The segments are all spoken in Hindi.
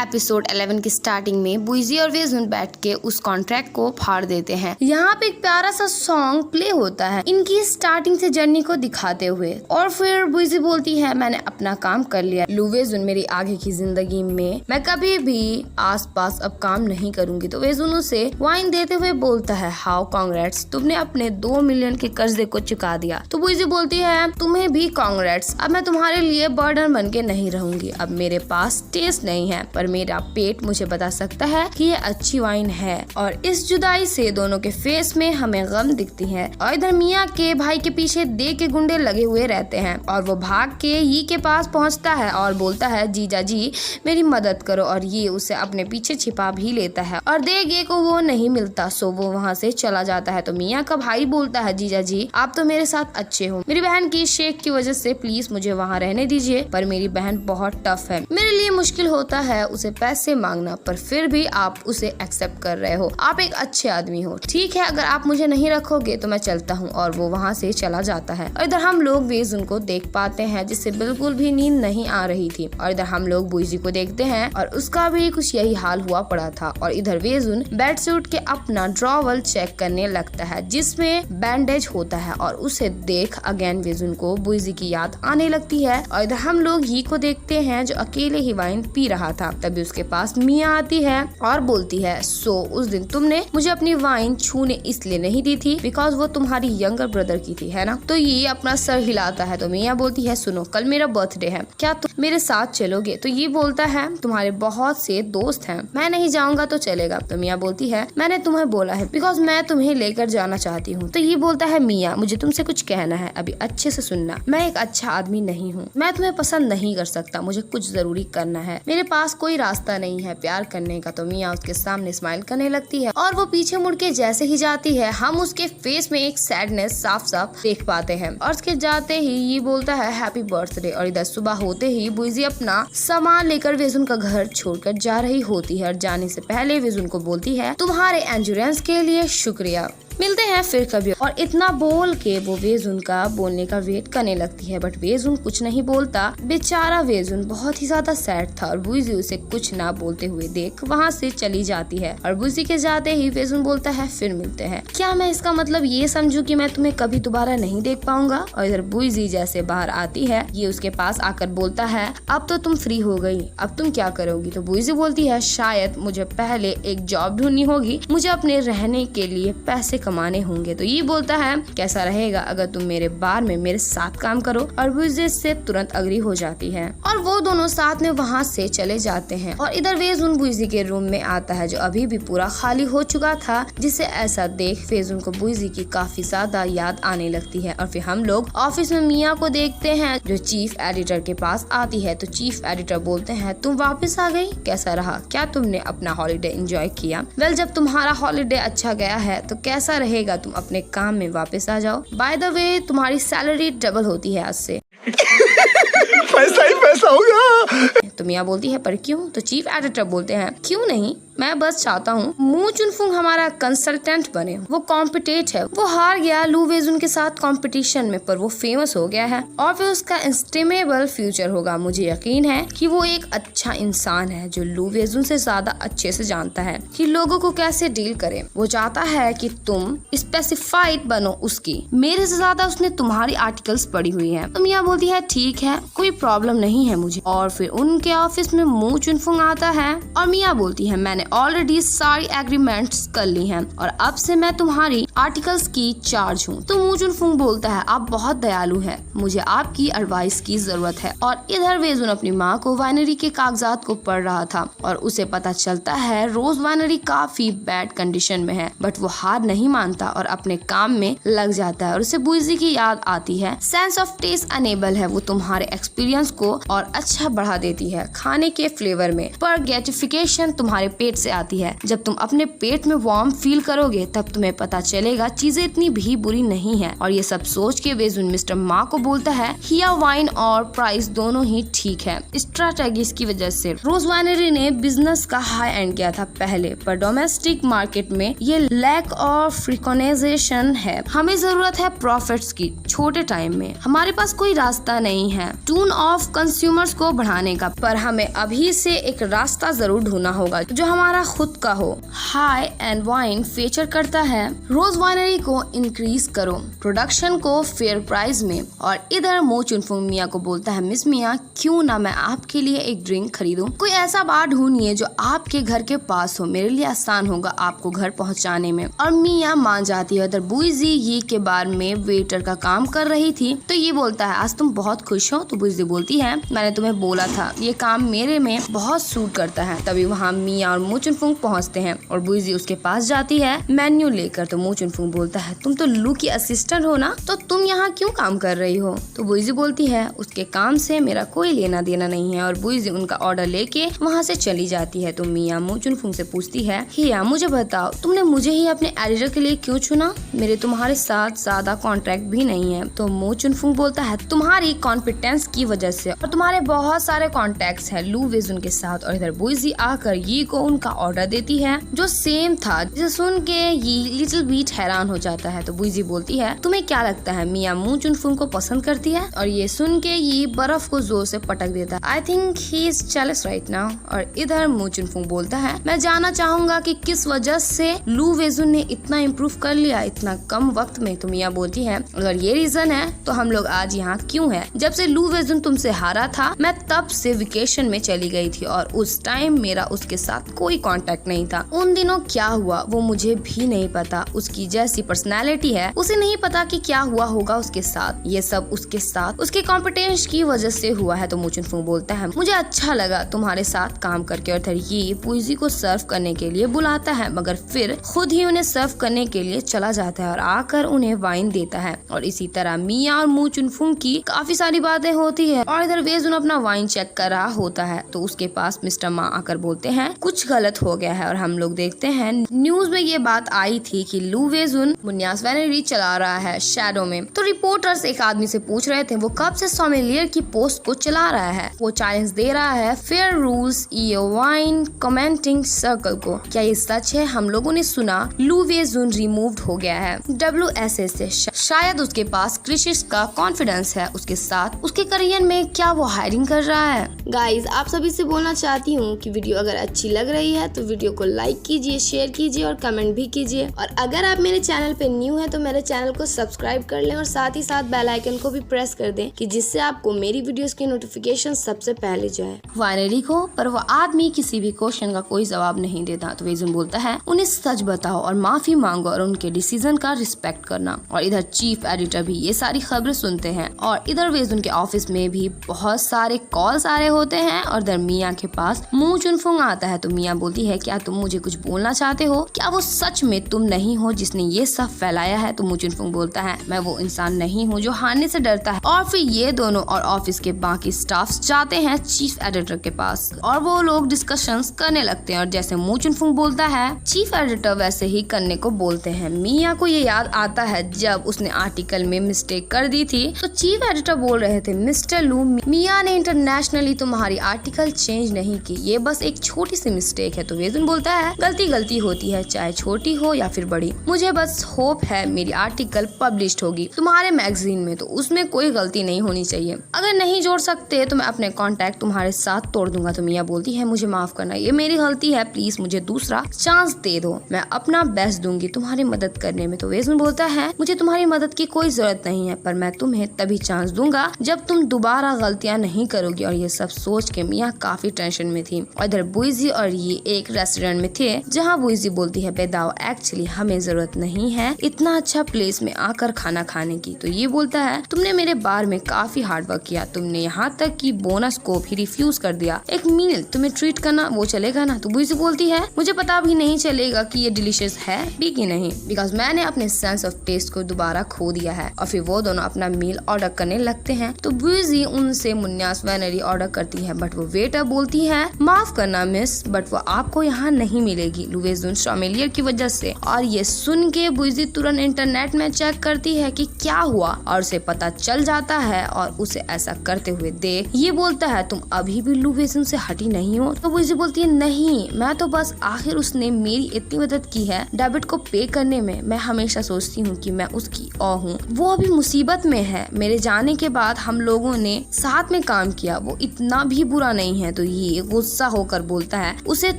एपिसोड 11 की स्टार्टिंग में बुइजी और वेजुन बैठ के उस कॉन्ट्रैक्ट को फाड़ देते हैं। यहाँ पे एक प्यारा सा सॉन्ग प्ले होता है इनकी स्टार्टिंग से जर्नी को दिखाते हुए, और फिर बुइजी बोलती है मैंने अपना काम कर लिया लू वेजुन, मेरी आगे की जिंदगी में मैं कभी भी आसपास अब काम नहीं करूंगी। तो वेजुन उसे वाइन देते हुए बोलता है हाउ कांग्रेट्स, तुमने अपने 2 मिलियन के कर्जे को चुका दिया। तो बुइजी बोलती है तुम्हें भी कांग्रेट्स, अब मैं तुम्हारे लिए बर्डन बन के नहीं रहूंगी। अब मेरे पास टेस्ट नहीं है पर मेरा पेट मुझे बता सकता है कि ये अच्छी वाइन है। और इस जुदाई से दोनों के फेस में हमें गम दिखती है। और इधर मिया के भाई के पीछे दे के गुंडे लगे हुए रहते हैं और वो भाग के यी के पास पहुंचता है और बोलता है जीजा जी मेरी मदद करो, और ये उसे अपने पीछे छिपा भी लेता है और देगे को वो नहीं मिलता, सो वो वहाँ से चला जाता है। तो मिया का भाई बोलता है जीजा जी आप तो मेरे साथ अच्छे हो, मेरी बहन की शेक की वजह से प्लीज मुझे वहाँ रहने दीजिए, पर मेरी बहन बहुत टफ है, मेरे लिए मुश्किल होता है उसे पैसे मांगना, पर फिर भी आप उसे एक्सेप्ट कर रहे हो, आप एक अच्छे आदमी हो, ठीक है अगर आप मुझे नहीं रखोगे तो मैं चलता हूँ। और वो वहाँ से चला जाता है। और इधर हम लोग वेजुन को देख पाते हैं जिससे बिल्कुल भी नींद नहीं आ रही थी। और इधर हम लोग बुइजी को देखते हैं और उसका भी कुछ यही हाल हुआ पड़ा था। और इधर वेजुन बेड से उठ के अपना ड्रॉवर चेक करने लगता है जिसमें बैंडेज होता है, और उसे देख अगेन वेजुन को बुइजी की याद आने लगती है। और इधर हम लोग ही को देखते हैं जो अकेले ही वाइन पी रहा था। तभी उसके पास मिया आती है और बोलती है सो उस दिन तुमने मुझे अपनी वाइन छूने इसलिए नहीं दी थी बिकॉज वो तुम्हारी यंगर ब्रदर की थी, है ना। तो ये अपना सर हिलाता है। तो मिया बोलती है सुनो कल मेरा बर्थडे है, क्या तुम मेरे साथ चलोगे। तो ये बोलता है तुम्हारे बहुत से दोस्त हैं, मैं नहीं जाऊंगा तो चलेगा। तो मिया बोलती है मैंने तुम्हें बोला है बिकॉज मैं तुम्हें लेकर जाना चाहती हूँ। तो ये बोलता है मिया मुझे तुमसे कुछ कहना है, अभी अच्छे से सुनना, मैं एक अच्छा आदमी नहीं हूँ, मैं तुम्हें पसंद नहीं कर सकता, मुझे कुछ जरूरी करना है, मेरे पास कोई रास्ता नहीं है प्यार करने का। तो मिया उसके सामने स्माइल करने लगती है और वो पीछे मुड़ के जैसे ही जाती है हम उसके फेस में एक सैडनेस साफ साफ देख पाते हैं। और उसके जाते ही ये बोलता है हैप्पी बर्थडे। और इधर सुबह होते ही बुइजी अपना सामान लेकर वेजुन का घर छोड़कर जा रही होती है और जाने से पहले वेजुन को बोलती है तुम्हारे एंड्योरेंस के लिए शुक्रिया, मिलते हैं फिर कभी। और इतना बोल के वो वेजुन का बोलने का वेट करने लगती है बट वेजुन कुछ नहीं बोलता। बेचारा वेजुन बहुत ही ज्यादा सैड था और बुइजी उसे कुछ ना बोलते हुए देख वहाँ से चली जाती है। और बुइजी के जाते ही वेजुन बोलता है फिर मिलते हैं, क्या मैं इसका मतलब ये समझूं कि मैं तुम्हें कभी दोबारा नहीं देख पाऊंगा। और इधर बुइजी जैसे बाहर आती है ये उसके पास आकर बोलता है अब तो तुम फ्री हो गई, अब तुम क्या करोगी। तो बुइजी बोलती है शायद मुझे पहले एक जॉब ढूंढनी होगी, मुझे अपने रहने के लिए पैसे कमाने होंगे। तो ये बोलता है कैसा रहेगा अगर तुम मेरे बार में मेरे साथ काम करो। और बुइजी से तुरंत अग्री हो जाती है और वो दोनों साथ में वहाँ से चले जाते हैं। और इधर वेजुन बुइजी के रूम में आता है जो अभी भी पूरा खाली हो चुका था, जिसे ऐसा देख वेजुन को बुइजी की काफी ज्यादा याद आने लगती है। और फिर हम लोग ऑफिस में मिया को देखते हैं जो चीफ एडिटर के पास आती है। तो चीफ एडिटर बोलते हैं तुम वापस आ गई, कैसा रहा, क्या तुमने अपना हॉलीडे एंजॉय किया। वेल जब तुम्हारा हॉलीडे अच्छा गया है तो कैसा रहेगा तुम अपने काम में वापस आ जाओ। बाय द वे तुम्हारी सैलरी डबल होती है आज से। पैसा ही पैसा होगा। तो मिया बोलती है पर क्यों। तो चीफ एडिटर बोलते हैं क्यों नहीं, मैं बस चाहता हूँ मू चुनफुंग हमारा कंसल्टेंट बने, वो कॉम्पिटेट है, वो हार गया लू वेजुन के साथ कंपटीशन में पर वो फेमस हो गया है और फिर उसका इंस्टेमेबल फ्यूचर होगा। मुझे यकीन है कि वो एक अच्छा इंसान है जो लू वेजुन से ज्यादा अच्छे से जानता है कि लोगों को कैसे डील करे। वो चाहता है कि तुम स्पेसिफाइड बनो उसकी, मेरे से ज्यादा उसने तुम्हारी आर्टिकल्स पढ़ी हुई है। तो मिया बोलती है ठीक है कोई प्रॉब्लम नहीं है मुझे। और फिर उनके ऑफिस में मू चुनफुंग आता है और मिया बोलती है मैंने ऑलरेडी सारी एग्रीमेंट्स कर ली हैं और अब से मैं तुम्हारी आर्टिकल्स की चार्ज हूँ। तो मू चुनफुंग बोलता है आप बहुत दयालु हैं, मुझे आपकी एडवाइस की जरूरत है। और इधर वेजुन अपनी माँ को वाइनरी के कागजात को पढ़ रहा था और उसे पता चलता है रोज वाइनरी काफी बैड कंडीशन में है, बट वो हार नहीं मानता और अपने काम में लग जाता है। और उसे बुइजी की याद आती है सेंस ऑफ टेस्ट अनेबल है, वो तुम्हारे एक्सपीरियंस को और अच्छा बढ़ा देती है खाने के फ्लेवर में, पर ग्रेटिफिकेशन तुम्हारे पेट से आती है। जब तुम अपने पेट में वार्म फील करोगे तब तुम्हें पता चलेगा चीजें इतनी भी बुरी नहीं है। और ये सब सोच के वेजुन मिस्टर मा को बोलता है हिया वाइन और प्राइस दोनों ही ठीक है। स्ट्रैटेजीज की वजह से रोज वाइनरी ने बिजनेस का हाई एंड किया था पहले, पर डोमेस्टिक मार्केट में ये लैक ऑफ रिकॉग्नाइजेशन है। हमें जरूरत है प्रॉफिट्स की छोटे टाइम में, हमारे पास कोई रास्ता नहीं है टून ऑफ कंज्यूमर्स को बढ़ाने का, पर पर हमें अभी से एक रास्ता जरूर ढूंढना होगा जो हमारा खुद का हो। हाई एंड वाइन फीचर करता है, रोज वाइनरी को इंक्रीज करो प्रोडक्शन को फेयर प्राइस में। और इधर मो चुनफुंग मिया को बोलता है, मिस मिया क्यों ना मैं आपके लिए एक ड्रिंक खरीदूं? कोई ऐसा बार ढूंढिए जो आपके घर के पास हो, मेरे लिए आसान होगा आपको घर पहुंचाने में। और मिया मान जाती है। उधर बुइजी ये के बार में वेटर का काम कर रही थी तो ये बोलता है, आज तुम बहुत खुश हो? तो बुइजी बोलती है, मैंने तुम्हें बोला था ये काम मेरे में बहुत सूट करता है। तभी वहाँ मिया और मो चुनफुंग पहुँचते हैं और बुइजी उसके पास जाती है मेन्यू लेकर। तो मो चुनफुंग बोलता है, तुम तो लू की असिस्टेंट हो ना, तो तुम यहाँ क्यों काम कर रही हो? तो बुइजी बोलती है, उसके काम से मेरा कोई लेना देना नहीं है। और बुइजी उनका ऑर्डर लेके वहाँ से चली जाती है। तो मिया मो चुनफुंग से पूछती है, हिया मुझे बताओ तुमने मुझे ही अपने एडिटर के लिए क्यों चुना? मेरे तुम्हारे साथ ज्यादा कॉन्ट्रैक्ट भी नहीं है। तो मो चुनफुंग बोलता है, तुम्हारी कॉन्फिडेंस की वजह से और तुम्हारे बहुत सारे कॉन्टैक्ट्स हैं लू वेजुन के साथ। और इधर बुइजी आकर ये को उनका ऑर्डर देती है जो सेम था, जिसे सुन के ये लिटिल बीट हैरान हो जाता है। तो बुइजी बोलती है, तुम्हें क्या लगता है मिया मो चुनफुंग को पसंद करती है? और ये सुन के ये बर्फ को जोर से पटक देता है। I think he is jealous right now. और इधर मो चुनफुंग बोलता है, मैं जानना चाहूंगा कि किस वजह से लू वेजुन ने इतना इम्प्रूव कर लिया इतना कम वक्त में। तो मिया बोलती है, अगर ये रीजन है तो हम लोग आज यहाँ क्यों है? जब से लू वेजुन तुमसे हारा था मैं तब से वेकेशन में चली गई थी और उस टाइम मेरा उसके साथ कोई कांटेक्ट नहीं था। उन दिनों क्या हुआ वो मुझे भी नहीं पता। उसकी जैसी पर्सनालिटी है, उसे नहीं पता कि क्या हुआ होगा उसके साथ। ये सब उसके साथ उसके कॉम्पिटेंस की वजह से हुआ है। तो मो चुनफुंग बोलता है, मुझे अच्छा लगा तुम्हारे साथ काम करके। और ये बुइजी को सर्व करने के लिए बुलाता है मगर फिर खुद ही उन्हें सर्व करने के लिए चला जाता है और आकर उन्हें वाइन देता है। और इसी तरह मिया और मो चुनफुंग की काफी सारी बातें होती है। और इधर वेजुन अपना वाइन चेक कर रहा होता है तो उसके पास मिस्टर मा आकर बोलते हैं, कुछ गलत हो गया है। और हम लोग देखते हैं न्यूज में ये बात आई थी कि लू वेजुन मुन्यास वाइनरी चला रहा है शैडो में। तो रिपोर्टर्स एक आदमी से पूछ रहे थे वो कब से सोमेलियर की पोस्ट को चला रहा है। वो चैलेंज दे रहा है fair rules wine commenting circle को। क्या ये सच है? हम लोगों ने सुना लू वेजुन रिमूव्ड हो गया है WSA से। शायद उसके पास क्रिशिस का कॉन्फिडेंस है उसके साथ उसके करियर में। क्या वो हायरिंग कर रहा है? गाइज आप सभी से बोलना चाहती हूँ कि वीडियो अगर अच्छी लग रही है तो वीडियो को लाइक कीजिए, शेयर कीजिए और कमेंट भी कीजिए। और अगर आप मेरे चैनल पे न्यू है तो मेरे चैनल को सब्सक्राइब कर लें और साथ ही साथ बेल आइकन को भी प्रेस कर दें कि जिससे आपको मेरी वीडियोस की नोटिफिकेशन सबसे पहले जाए। वाइनरी को पर वो आदमी किसी भी क्वेश्चन का कोई जवाब नहीं देता। तो वेजुन बोलता है, उन्हें सच बताओ और माफी मांगो और उनके डिसीजन का रिस्पेक्ट करना। और इधर चीफ एडिटर भी ये सारी खबरें सुनते हैं। और इधर वेजुन के ऑफिस में भी बहुत सारे कॉल्स आ रहे होते हैं। और इधर मिया के पास मो चुनफुंग आता है। तो मिया बोलती है, क्या तुम मुझे कुछ बोलना चाहते हो? क्या वो सच में तुम नहीं हो जिसने ये सब फैलाया है? तो मो चुनफुंग बोलता है, मैं वो इंसान नहीं हूँ जो हारने से डरता है। और फिर ये दोनों और ऑफिस के बाकी स्टाफ जाते हैं चीफ एडिटर के पास और वो लोग डिस्कशंस करने लगते हैं। और जैसे मो चुनफुंग बोलता है चीफ एडिटर वैसे ही करने को बोलते हैं। मिया को ये याद आता है जब उसने आर्टिकल में मिस्टेक कर दी थी। तो चीफ एडिटर बोल रहे थे, मिस्टर लू, मिया ने इंटरनेशनली तुम्हारी आर्टिकल चेंज नहीं की, ये बस एक छोटी सी मिस्टेक है। तो वेजुन बोलता है, गलती होती है चाहे छोटी हो या फिर बड़ी। मुझे बस होप है मेरी आर्टिकल पब्लिश्ड होगी तुम्हारे मैगजीन में, तो उसमें कोई गलती नहीं होनी चाहिए। अगर नहीं जोड़ सकते तो मैं अपने कॉन्टैक्ट तुम्हारे साथ तोड़ दूंगा। तो मिया बोलती है, मुझे माफ करना, ये मेरी गलती है, प्लीज मुझे दूसरा चांस दे दो, मैं अपना बेस्ट दूंगी तुम्हारी मदद करने में। तो वेजुन बोलता है, मुझे तुम्हारी मदद की कोई जरूरत नहीं है पर मैं तुम्हें तभी चांस दूंगा जब तुम दोबारा गलतियां नहीं करोगी। और ये सब सोच के मिया काफी टेंशन में थी। और इधर बुइजी और ये एक रेस्टोरेंट में थे जहाँ बुइजी बोलती है, बेदाओ एक्चुअली हमें जरूरत नहीं है इतना अच्छा प्लेस में आकर खाना खाने की। तो ये बोलता है, तुमने मेरे बार में काफी हार्ड वर्क किया, तुमने यहाँ तक कि बोनस को भी रिफ्यूज कर दिया, एक मील तुम्हें ट्रीट करना वो चलेगा ना? तो बुइजी बोलती है, मुझे पता भी नहीं चलेगा कि ये डिलीशियस है भी कि नहीं, बिकॉज मैंने अपने सेंस ऑफ टेस्ट को दोबारा खो दिया है। और फिर वो दोनों अपना मील ऑर्डर करने लगते हैं। तो बुइजी उनसे मुन्यास वाइनरी ऑर्डर करती है बट वो वेटर बोलती है, माफ करना मिस, बट वो आपको यहाँ नहीं मिलेगी लू वेजुन सोमेलियर की वजह से। और ये सुन के बुइजी तुरंत इंटरनेट में चेक करती है कि क्या हुआ और उसे पता चल जाता है और उसे ऐसा करते हुए देख ये बोलता है, तुम अभी भी लू वेजुन से हटी नहीं हो? तो बुइजी बोलती है, नहीं, मैं तो बस आखिर उसने मेरी इतनी मदद की है डेबिट को पे करने में। मैं हमेशा सोचती हूँ कि मैं उसकी औ हूँ, वो अभी मुसीबत में है। मेरे जाने के बाद हम लोगों ने साथ में काम किया, वो इतना इतना भी बुरा नहीं है। तो ये गुस्सा होकर बोलता है उसे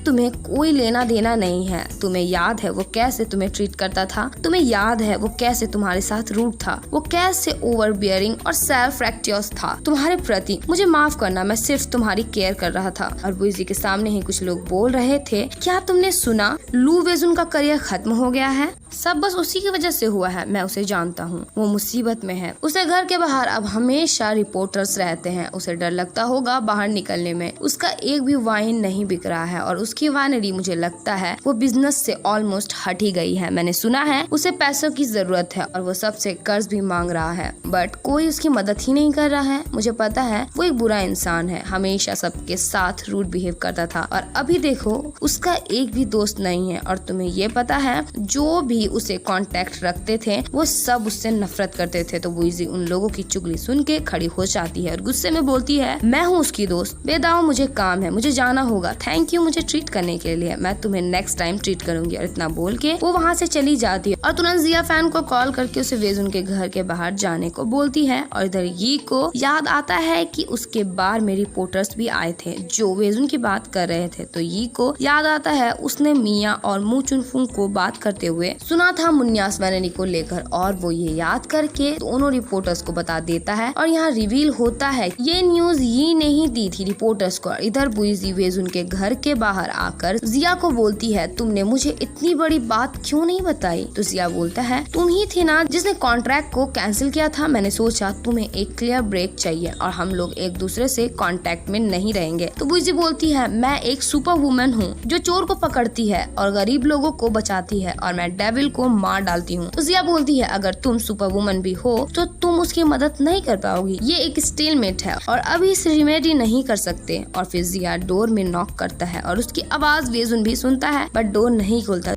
तुम्हें कोई लेना देना नहीं है। तुम्हें याद है वो कैसे तुम्हें ट्रीट करता था, तुम्हें याद है वो कैसे तुम्हारे साथ रूड था, वो कैसे ओवर बियरिंग और सेल्फ रेक्टियस था तुम्हारे प्रति। मुझे माफ करना, मैं सिर्फ तुम्हारी केयर कर रहा था। और बुइजी के सामने ही कुछ लोग बोल रहे थे, क्या तुमने सुना लू वेजुन का करियर खत्म हो गया है? सब बस उसी की वजह से हुआ है, मैं उसे जानता हूँ। वो मुसीबत में है। उसे घर के बाहर अब हमेशा रिपोर्टर्स रहते हैं। उसे डर लगता होगा बाहर निकलने में। उसका एक भी वाइन नहीं बिक रहा है और उसकी वाइनरी मुझे लगता है वो बिजनेस से ऑलमोस्ट हट ही गई है। मैंने सुना है उसे पैसों की जरूरत है और वो सबसे कर्ज भी मांग रहा है, बट कोई उसकी मदद ही नहीं कर रहा है। मुझे पता है वो एक बुरा इंसान है, हमेशा सबके साथ रूड बिहेव करता था और अभी देखो उसका एक भी दोस्त नहीं है। और तुम्हें ये पता है जो भी उसे कांटेक्ट रखते थे वो सब उससे नफरत करते थे। तो बुइजी उन लोगों की चुगली सुन के खड़ी हो जाती है और गुस्से में बोलती है, मैं हूँ उसकी दोस्त, बेदाओ मुझे काम है, मुझे जाना होगा, थैंक यू मुझे ट्रीट करने के लिए, मैं तुम्हें नेक्स्ट टाइम ट्रीट करूंगी। और इतना बोल के वो वहाँ से चली जाती है और तुरंत जिया फैन को कॉल करके उसे वेजुन के घर के बाहर जाने को बोलती है। और इधर यी को याद आता है कि उसके बार में रिपोर्टर्स भी आए थे जो वेजुन की बात कर रहे थे। तो यी को याद आता है उसने मिया और मू चुनफुंग को बात करते हुए सुना था मुन्यास वैनरी को लेकर, और वो ये याद करके दोनों रिपोर्टर्स को बता देता है। और यहाँ रिवील होता है ये न्यूज ये नहीं दी थी रिपोर्टर्स को। इधर बुइजी वेजुन के घर के बाहर आकर जिया को बोलती है, तुमने मुझे इतनी बड़ी बात क्यों नहीं बताई? तो जिया बोलता है, तुम ही थी ना जिसने कॉन्ट्रैक्ट को कैंसिल किया था। मैंने सोचा तुम्हें एक क्लियर ब्रेक चाहिए और हम लोग एक दूसरे से कांटेक्ट में नहीं रहेंगे। तो बुइजी बोलती है, मैं एक सुपर वुमन हूँ जो चोर को पकड़ती है और गरीब लोगों को बचाती है और मैं डेविल को मार डालती हूँ। तो जिया बोलती है, अगर तुम सुपर वुमन भी हो तो तुम उसकी मदद नहीं कर पाओगी, ये एक स्टेलमेट है और अभी इसे रिमेडी नहीं कर सकते। और फिर जिया डोर में नॉक करता है और उसकी आवाज वेजुन भी सुनता है बट डोर नहीं खोलता।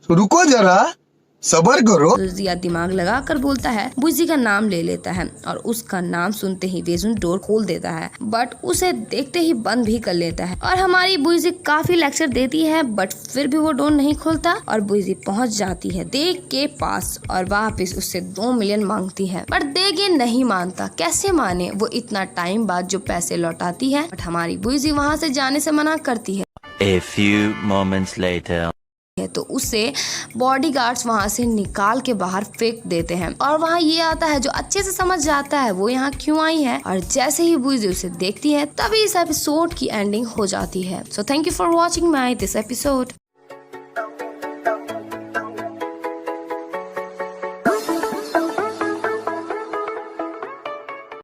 रुको जरा, सबर करो। तो जिया दिमाग लगा कर बोलता है, बुइजी का नाम ले लेता है और उसका नाम सुनते ही वेजुन डोर खोल देता है बट उसे देखते ही बंद भी कर लेता है। और हमारी बुइजी काफी लेक्चर देती है बट फिर भी वो डोर नहीं खोलता और बुइजी पहुंच जाती है देग के पास और वापस उससे 2 मिलियन मांगती है बट देग ये नहीं मानता। कैसे माने, वो इतना टाइम बाद जो पैसे लौटाती है बट हमारी बुइजी वहाँ से जाने से मना करती है। A few moments later. तो उसे बॉडीगार्ड्स वहाँ से निकाल के बाहर फेंक देते हैं और वहाँ ये आता है जो अच्छे से समझ जाता है वो यहाँ क्यों आई है। और जैसे ही बुइजी उसे देखती है तभी इस एपिसोड की एंडिंग हो जाती है। So thank you for watching my this episode.